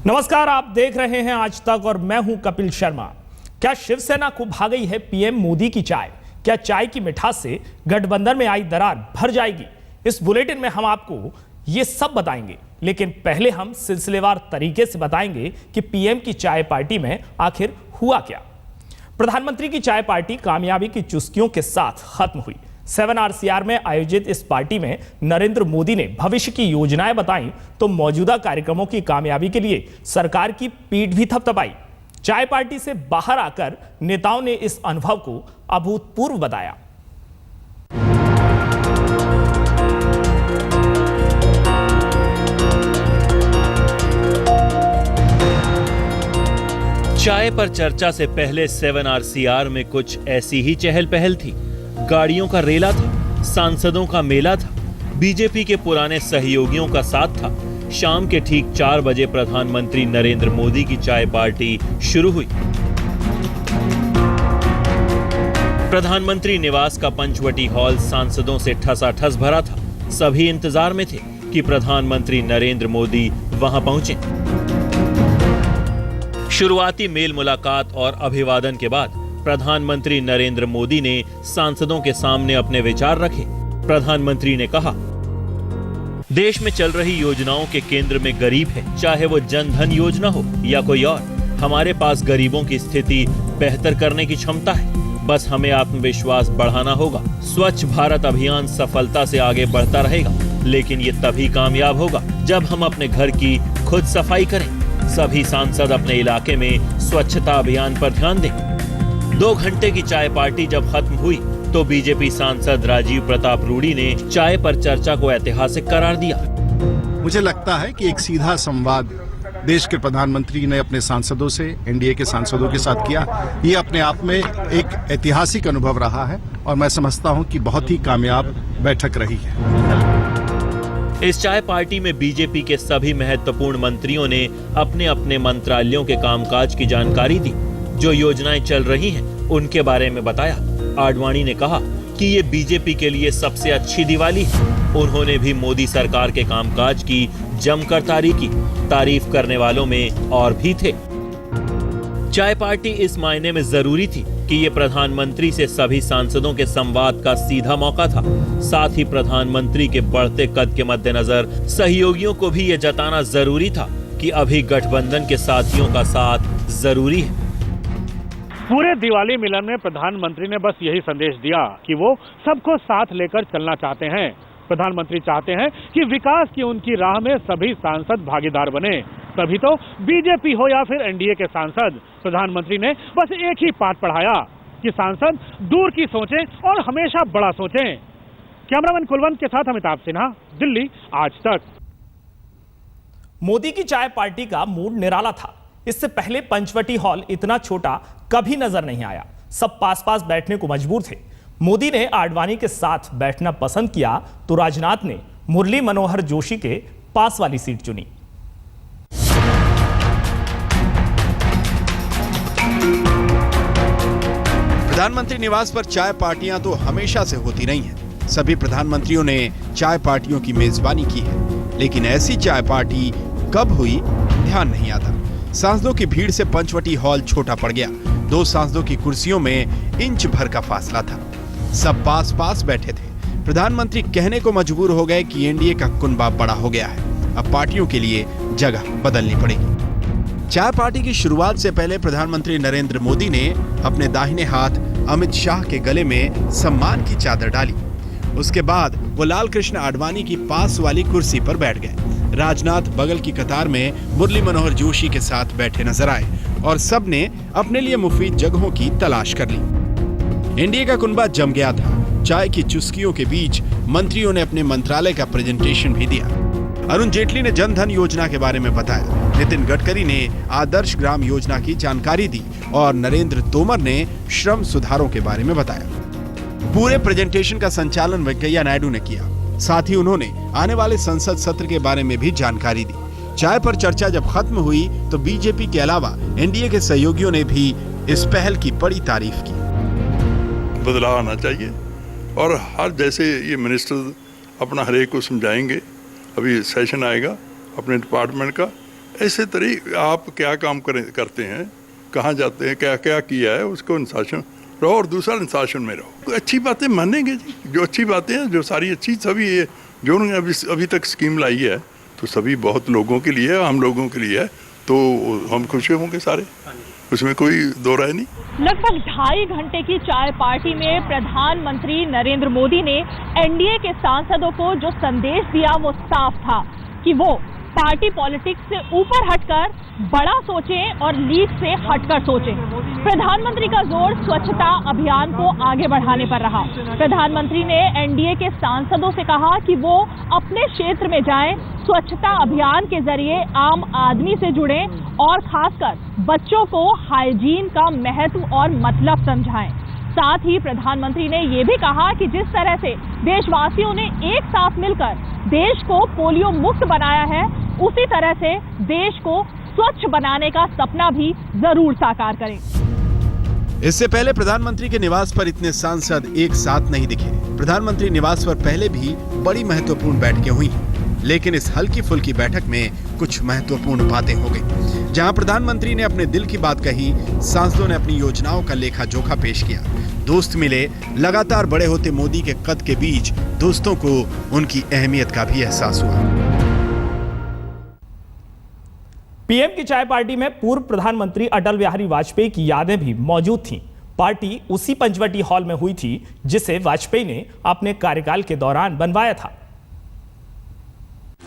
नमस्कार, आप देख रहे हैं आज तक और मैं हूं कपिल शर्मा। क्या शिवसेना को भा गई है पीएम मोदी की चाय? क्या चाय की मिठास से गठबंधन में आई दरार भर जाएगी? इस बुलेटिन में हम आपको ये सब बताएंगे, लेकिन पहले हम सिलसिलेवार तरीके से बताएंगे कि पीएम की चाय पार्टी में आखिर हुआ क्या। प्रधानमंत्री की चाय पार्टी कामयाबी की चुस्कियों के साथ खत्म हुई। 7RCR में आयोजित इस पार्टी में नरेंद्र मोदी ने भविष्य की योजनाएं बताई तो मौजूदा कार्यक्रमों की कामयाबी के लिए सरकार की पीठ भी थपथपाई। चाय पार्टी से बाहर आकर नेताओं ने इस अनुभव को अभूतपूर्व बताया। चाय पर चर्चा से पहले 7RCR में कुछ ऐसी ही चहल पहल थी। गाड़ियों का रेला था, सांसदों का मेला था, बीजेपी के पुराने सहयोगियों का साथ था। शाम के ठीक 4 बजे प्रधानमंत्री नरेंद्र मोदी की चाय पार्टी शुरू हुई। प्रधानमंत्री निवास का पंचवटी हॉल सांसदों से ठसाठस भरा था। सभी इंतजार में थे कि प्रधानमंत्री नरेंद्र मोदी वहां पहुंचे। शुरुआती मेल मुलाकात और अभिवादन के बाद प्रधानमंत्री नरेंद्र मोदी ने सांसदों के सामने अपने विचार रखे। प्रधानमंत्री ने कहा, देश में चल रही योजनाओं के केंद्र में गरीब है, चाहे वो जन धन योजना हो या कोई और। हमारे पास गरीबों की स्थिति बेहतर करने की क्षमता है, बस हमें आत्मविश्वास बढ़ाना होगा। स्वच्छ भारत अभियान सफलता से आगे बढ़ता रहेगा, लेकिन ये तभी कामयाब होगा जब हम अपने घर की खुद सफाई करें। सभी सांसद अपने इलाके में स्वच्छता अभियान पर ध्यान दें। 2 घंटे की चाय पार्टी जब खत्म हुई तो बीजेपी सांसद राजीव प्रताप रूडी ने चाय पर चर्चा को ऐतिहासिक करार दिया। मुझे लगता है कि एक सीधा संवाद देश के प्रधानमंत्री ने अपने सांसदों से, एनडीए के सांसदों के साथ किया। ये अपने आप में एक ऐतिहासिक अनुभव रहा है और मैं समझता हूं कि बहुत ही कामयाब बैठक रही है। इस चाय पार्टी में बीजेपी के सभी महत्वपूर्ण मंत्रियों ने अपने अपने मंत्रालयों के कामकाज की जानकारी दी। जो योजनाएं चल रही हैं उनके बारे में बताया। आडवाणी ने कहा कि ये बीजेपी के लिए सबसे अच्छी दिवाली है। उन्होंने भी मोदी सरकार के कामकाज की जमकर तारीफ करने वालों में और भी थे। चाय पार्टी इस मायने में जरूरी थी कि ये प्रधानमंत्री से सभी सांसदों के संवाद का सीधा मौका था। साथ ही प्रधानमंत्री के बढ़ते कद के मद्देनजर सहयोगियों को भी ये जताना जरूरी था कि अभी गठबंधन के साथियों का साथ जरूरी है। पूरे दिवाली मिलन में प्रधानमंत्री ने बस यही संदेश दिया कि वो सबको साथ लेकर चलना चाहते हैं। प्रधानमंत्री चाहते हैं कि विकास की उनकी राह में सभी सांसद भागीदार बने। तभी तो बीजेपी हो या फिर एनडीए के सांसद, प्रधानमंत्री ने बस एक ही पाठ पढ़ाया कि सांसद दूर की सोचें और हमेशा बड़ा सोचें। कैमरामैन कुलवंत के साथ अमिताभ सिन्हा, दिल्ली, आज तक। मोदी की चाय पार्टी का मूड निराला था। इससे पहले पंचवटी हॉल इतना छोटा कभी नजर नहीं आया। सब पास पास बैठने को मजबूर थे। मोदी ने आडवाणी के साथ बैठना पसंद किया तो राजनाथ ने मुरली मनोहर जोशी के पास वाली सीट चुनी। प्रधानमंत्री निवास पर चाय पार्टियां तो हमेशा से होती रही हैं। सभी प्रधानमंत्रियों ने चाय पार्टियों की मेजबानी की है, लेकिन ऐसी चाय पार्टी कब हुई ध्यान नहीं आता। सांसदों की भीड़ से पंचवटी हॉल छोटा पड़ गया। 2 सांसदों की कुर्सियों में इंच भर का फासला था। सब पास पास बैठे थे। प्रधानमंत्री कहने को मजबूर हो गए कि एनडीए का कुनबा बड़ा हो गया है, अब पार्टियों के लिए जगह बदलनी पड़ेगी। चाय पार्टी की शुरुआत से पहले प्रधानमंत्री नरेंद्र मोदी ने अपने दाहिने हाथ अमित शाह के गले में सम्मान की चादर डाली। उसके बाद वो लाल कृष्ण आडवाणी की पास वाली कुर्सी पर बैठ गए। राजनाथ बगल की कतार में मुरली मनोहर जोशी के साथ बैठे नजर आए और सबने अपने लिए मुफीद जगहों की तलाश कर ली। एनडीए का कुनबा जम गया था। चाय की चुस्कियों के बीच मंत्रियों ने अपने मंत्रालय का प्रेजेंटेशन भी दिया। अरुण जेटली ने जन धन योजना के बारे में बताया। नितिन गडकरी ने आदर्श ग्राम योजना की जानकारी दी और नरेंद्र तोमर ने श्रम सुधारों के बारे में बताया। पूरे प्रेजेंटेशन का संचालन वेंकैया नायडू ने किया। साथ ही उन्होंने आने वाले संसद सत्र के बारे में भी जानकारी दी। चाय पर चर्चा जब खत्म हुई तो बीजेपी के अलावा एनडीए के सहयोगियों ने भी इस पहल की बड़ी तारीफ की। बदलाव आना चाहिए और हर जैसे ये मिनिस्टर अपना हर एक को समझाएंगे। अभी सेशन आएगा अपने डिपार्टमेंट का, ऐसे तरह आप क्या काम करते हैं, कहाँ जाते हैं, क्या क्या किया है, उसको अनुशासन रहो और दूसरा अनुशासन में रहो। अच्छी बातें मानेंगे जी, जो अच्छी बातें हैं, जो सारी अच्छी सभी है, जो उन्होंने अभी तक स्कीम लाई है तो सभी बहुत लोगों के लिए है, हम लोगों के लिए है, तो हम खुश होंगे सारे, उसमें कोई दो राय नहीं। लगभग 2.5 घंटे की चाय पार्टी में प्रधानमंत्री नरेंद्र मोदी ने एनडीए के सांसदों को जो संदेश दिया वो साफ था कि वो पार्टी पॉलिटिक्स से ऊपर हटकर बड़ा सोचें और लीड से हटकर सोचें। प्रधानमंत्री का जोर स्वच्छता अभियान को आगे बढ़ाने पर रहा। प्रधानमंत्री ने एनडीए के सांसदों से कहा कि वो अपने क्षेत्र में जाएं, स्वच्छता अभियान के जरिए आम आदमी से जुड़ें और खासकर बच्चों को हाइजीन का महत्व और मतलब समझाएं। साथ ही प्रधानमंत्री ने ये भी कहा कि जिस तरह से देशवासियों ने एक साथ मिलकर देश को पोलियो मुक्त बनाया है, उसी तरह से देश को स्वच्छ बनाने का सपना भी जरूर साकार करें। इससे पहले प्रधानमंत्री के निवास पर इतने सांसद एक साथ नहीं दिखे। प्रधानमंत्री निवास पर पहले भी बड़ी महत्वपूर्ण बैठकें हुई, लेकिन इस हल्की फुल्की बैठक में कुछ महत्वपूर्ण बातें हो गई। जहां प्रधानमंत्री ने अपने दिल की बात कही, सांसदों ने अपनी योजनाओं का लेखा जोखा पेश किया, दोस्त मिले। लगातार बड़े होते मोदी के कद के बीच दोस्तों को उनकी अहमियत का भी एहसास हुआ। पीएम की चाय पार्टी में पूर्व प्रधानमंत्री अटल बिहारी वाजपेयी की यादें भी मौजूद थीं। पार्टी उसी पंचवटी हॉल में हुई थी जिसे वाजपेयी ने अपने कार्यकाल के दौरान बनवाया था।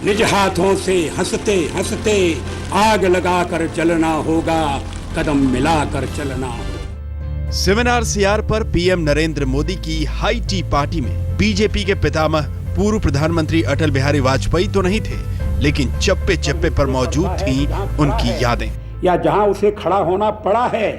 निज हाथों से हंसते हंसते आग लगाकर जलना होगा, कदम मिलाकर चलना होगा। 7RCR पर पीएम नरेंद्र मोदी की हाई टी पार्टी में बीजेपी के पितामह पूर्व प्रधानमंत्री अटल बिहारी वाजपेयी तो नहीं थे, लेकिन चप्पे चप्पे पर मौजूद थी उनकी यादें। या जहां उसे खड़ा होना पड़ा है,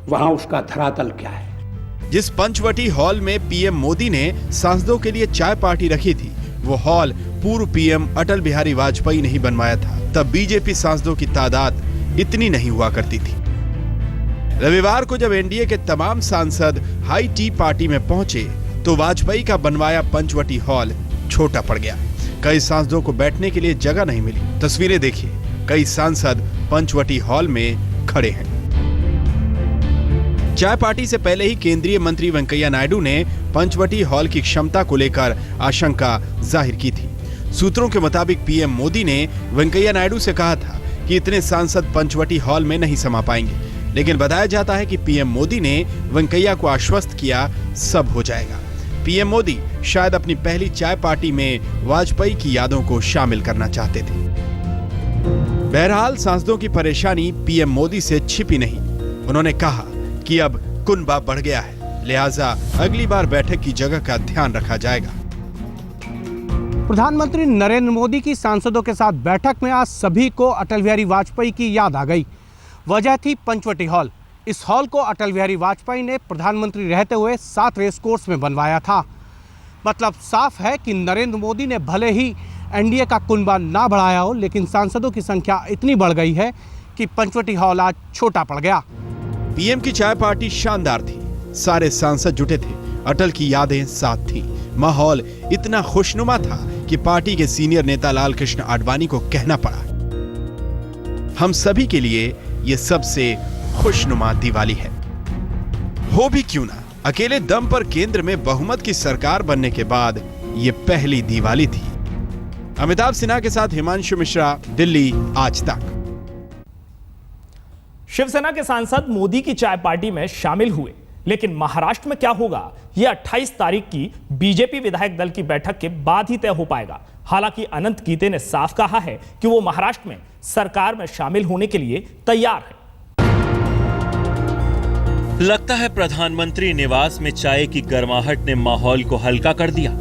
वहां उसका धरातल क्या है। जिस पंचवटी हॉल में पीएम मोदी ने सांसदों के लिए चाय पार्टी रखी थी, वो हॉल पूर्व पीएम अटल बिहारी वाजपेयी ने ही बनवाया था। तब बीजेपी सांसदों की तादाद इतनी नहीं हुआ करती थी। रविवार को जब एनडीए के तमाम सांसद हाई टी पार्टी में पहुंचे तो वाजपेयी का बनवाया पंचवटी हॉल छोटा पड़ गया। कई सांसदों को बैठने के लिए जगह नहीं मिली। तस्वीरें देखिए, कई सांसद पंचवटी हॉल में खड़े हैं। चाय पार्टी से पहले ही केंद्रीय मंत्री वेंकैया नायडू ने पंचवटी हॉल की क्षमता को लेकर आशंका जाहिर की थी। सूत्रों के मुताबिक पीएम मोदी ने वेंकैया नायडू से कहा था कि इतने सांसद पंचवटी हॉल में नहीं समा पाएंगे, लेकिन बताया जाता है कि पीएम मोदी ने वेंकैया को आश्वस्त किया सब हो जाएगा। पीएम मोदी शायद अपनी पहली चाय पार्टी में वाजपेयी की यादों को शामिल करना चाहते थे। बहरहाल सांसदों की परेशानी पीएम मोदी से छिपी नहीं। उन्होंने कहा कि अब कुनबा बढ़ गया है, लिहाजा अगली बार बैठक की जगह का ध्यान रखा जाएगा। प्रधानमंत्री नरेंद्र मोदी की सांसदों के साथ बैठक में आज सभी को अटल बिहारी वाजपेयी की याद आ गई। वजह थी पंचवटी हॉल। इस हॉल को अटल बिहारी वाजपेयी ने प्रधानमंत्री रहते हुए 7 रेस कोर्स में बनवाया था। मतलब साफ है कि नरेंद्र मोदी ने भले ही एनडीए का कुनबा ना बढ़ाया हो, लेकिन सांसदों की संख्या इतनी बढ़ गई है कि पंचवटी हॉल आज छोटा पड़ गया। पीएम की चाय पार्टी शानदार थी, सारे सांसद जुटे थे, अटल की यादें साथ थी। माहौल इतना खुशनुमा था कि पार्टी के सीनियर नेता लाल कृष्ण आडवाणी को कहना पड़ा, हम सभी के लिए ये सबसे खुशनुमा दिवाली है। हो भी क्यों ना, अकेले दम पर केंद्र में बहुमत की सरकार बनने के बाद ये पहली दिवाली थी। अमिताभ सिन्हा के साथ हिमांशु मिश्रा, दिल्ली आज तक। शिवसेना के सांसद मोदी की चाय पार्टी में शामिल हुए, लेकिन महाराष्ट्र में क्या होगा यह 28 तारीख की बीजेपी विधायक दल की बैठक के बाद ही तय हो पाएगा। हालांकि अनंत गीते ने साफ कहा है कि वो महाराष्ट्र में सरकार में शामिल होने के लिए तैयार है। लगता है प्रधानमंत्री निवास में चाय की गर्माहट ने माहौल को हल्का कर दिया।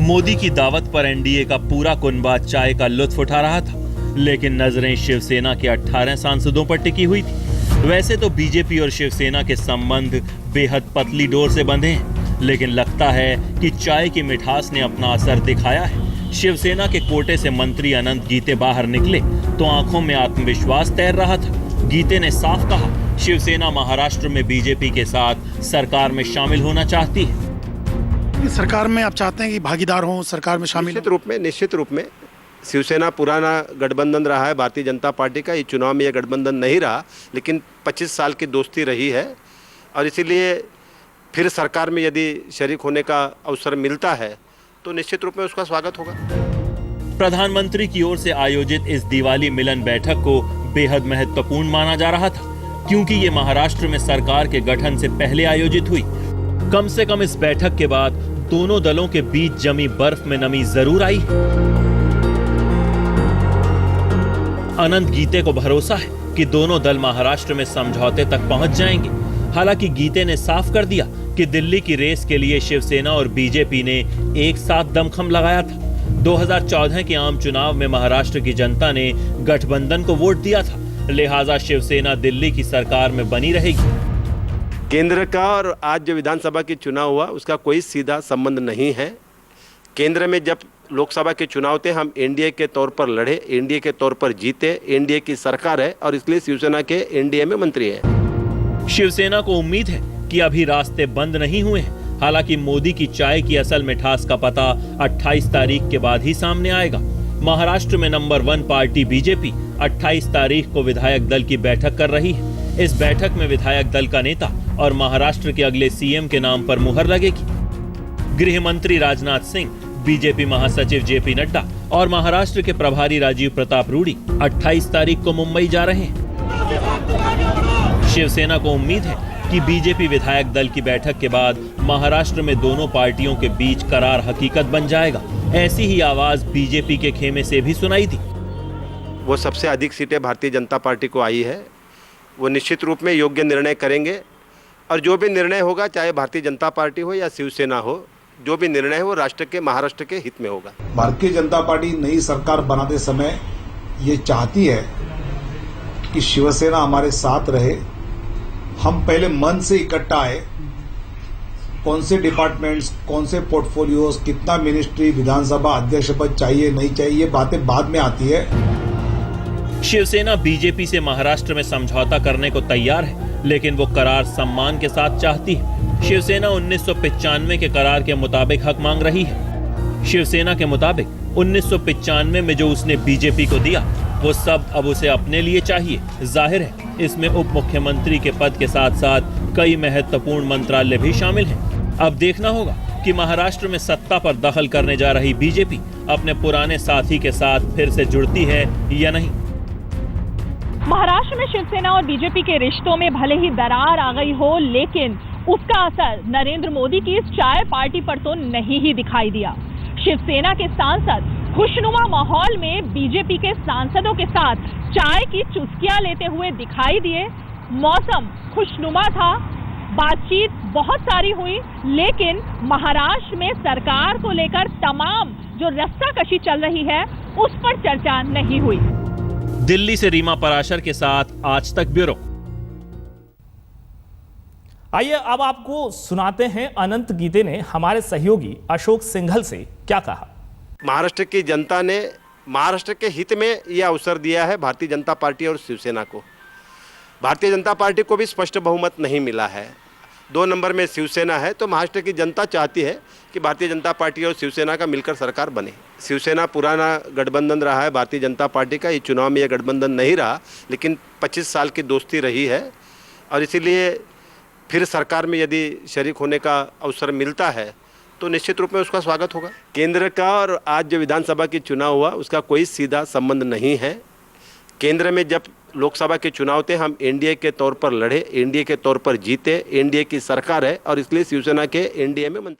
मोदी की दावत पर एनडीए का पूरा कुनबा चाय का लुत्फ उठा रहा था, लेकिन नजरें शिवसेना के 18 सांसदों पर टिकी हुई थी। वैसे तो बीजेपी और शिवसेना के संबंध बेहद पतली डोर से बंधे हैं, लेकिन लगता है कि चाय की मिठास ने अपना असर दिखाया है। शिवसेना के कोटे से मंत्री अनंत गीते बाहर निकले तो आंखों में आत्मविश्वास तैर रहा था। गीते ने साफ कहा, शिवसेना महाराष्ट्र में बीजेपी के साथ सरकार में शामिल होना चाहती है। सरकार में आप चाहते हैं कि भागीदार हों, सरकार में शामिल? निश्चित रूप में शिवसेना पुराना गठबंधन रहा है भारतीय जनता पार्टी का। ये चुनाव में ये गठबंधन नहीं रहा, लेकिन 25 साल की दोस्ती रही है और इसीलिए फिर सरकार में यदि शरीक होने का अवसर मिलता है तो निश्चित रूप में उसका स्वागत होगा। प्रधानमंत्री की ओर से आयोजित इस दिवाली मिलन बैठक को बेहद महत्वपूर्ण माना जा रहा था, क्योंकि ये महाराष्ट्र में सरकार के गठन से पहले आयोजित हुई। कम से कम इस बैठक के बाद दोनों दलों के बीच जमी बर्फ में नमी जरूर आई। अनंत गीते को भरोसा है कि दोनों दल महाराष्ट्र में समझौते तक पहुंच जाएंगे। हालांकि गीते ने साफ कर दिया कि दिल्ली की रेस के लिए शिवसेना और बीजेपी ने एक साथ दमखम लगाया था। 2014 के आम चुनाव में महाराष्ट्र की जनता ने गठबंधन को वोट दिया था, लिहाजा शिवसेना दिल्ली की सरकार में बनी रहेगी। केंद्र का और आज जो विधानसभा की चुनाव हुआ उसका कोई सीधा संबंध नहीं है। केंद्र में जब लोकसभा के चुनाव थे हम एनडीए के तौर पर लड़े, एनडीए के तौर पर जीते, एनडीए की सरकार है और इसलिए शिवसेना के एनडीए में मंत्री है। शिवसेना को उम्मीद है कि अभी रास्ते बंद नहीं हुए हैं। हालांकि मोदी की चाय की असल मिठास का पता 28 तारीख के बाद ही सामने आएगा। महाराष्ट्र में नंबर 1 पार्टी बीजेपी 28 तारीख को विधायक दल की बैठक कर रही है। इस बैठक में विधायक दल का नेता और महाराष्ट्र के अगले सीएम के नाम पर मुहर लगेगी। गृह मंत्री राजनाथ सिंह, बीजेपी महासचिव जेपी नड्डा और महाराष्ट्र के प्रभारी राजीव प्रताप रूडी 28 तारीख को मुंबई जा रहे हैं। शिवसेना को उम्मीद है कि बीजेपी विधायक दल की बैठक के बाद महाराष्ट्र में दोनों पार्टियों के बीच करार हकीकत बन जाएगा। ऐसी ही आवाज बीजेपी के खेमे से भी सुनाई थी। वो सबसे अधिक सीटें भारतीय जनता पार्टी को आई है। वो निश्चित रूप में योग्य निर्णय करेंगे और जो भी निर्णय होगा, चाहे भारतीय जनता पार्टी हो या शिवसेना हो, जो भी निर्णय है वो राष्ट्र के, महाराष्ट्र के हित में होगा। भारतीय जनता पार्टी नई सरकार बनाते समय ये चाहती है कि शिवसेना हमारे साथ रहे। हम पहले मन से इकट्ठा आए, कौन से डिपार्टमेंट्स, कौन से पोर्टफोलियोज, कितना मिनिस्ट्री, विधानसभा अध्यक्ष पद चाहिए नहीं चाहिए, ये बातें बाद में आती है। शिवसेना बीजेपी से महाराष्ट्र में समझौता करने को तैयार है, लेकिन वो करार सम्मान के साथ चाहती है। शिवसेना 1995 के करार के मुताबिक हक मांग रही है। शिवसेना के मुताबिक 1995 में जो उसने बीजेपी को दिया वो सब अब उसे अपने लिए चाहिए। जाहिर है इसमें उप मुख्यमंत्री के पद के साथ साथ कई महत्वपूर्ण मंत्रालय भी शामिल हैं। अब देखना होगा कि महाराष्ट्र में सत्ता पर दखल करने जा रही बीजेपी अपने पुराने साथी के साथ फिर से जुड़ती है या नहीं। महाराष्ट्र में शिवसेना और बीजेपी के रिश्तों में भले ही दरार आ गई हो, लेकिन उसका असर नरेंद्र मोदी की इस चाय पार्टी पर तो नहीं ही दिखाई दिया। शिवसेना के सांसद खुशनुमा माहौल में बीजेपी के सांसदों के साथ चाय की चुस्कियां लेते हुए दिखाई दिए। मौसम खुशनुमा था, बातचीत बहुत सारी हुई, लेकिन महाराष्ट्र में सरकार को लेकर तमाम जो रस्साकशी चल रही है उस पर चर्चा नहीं हुई। दिल्ली से रीमा पराशर के साथ आज तक ब्यूरो। आइए अब आपको सुनाते हैं अनंत गीते ने हमारे सहयोगी अशोक सिंघल से क्या कहा। महाराष्ट्र की जनता ने महाराष्ट्र के हित में यह अवसर दिया है भारतीय जनता पार्टी और शिवसेना को। भारतीय जनता पार्टी को भी स्पष्ट बहुमत नहीं मिला है, 2 नंबर में शिवसेना है, तो महाराष्ट्र की जनता चाहती है कि भारतीय जनता पार्टी और शिवसेना का मिलकर सरकार बने। शिवसेना पुराना गठबंधन रहा है भारतीय जनता पार्टी का। ये चुनाव में यह गठबंधन नहीं रहा, लेकिन 25 साल की दोस्ती रही है और इसीलिए फिर सरकार में यदि शरीक होने का अवसर मिलता है तो निश्चित रूप में उसका स्वागत होगा। केंद्र का और आज जो विधानसभा की चुनाव हुआ उसका कोई सीधा संबंध नहीं है। केंद्र में जब लोकसभा के चुनाव थे हम एनडीए के तौर पर लड़े, एनडीए के तौर पर जीते, एनडीए की सरकार है और इसलिए शिवसेना के एनडीए में मंत्री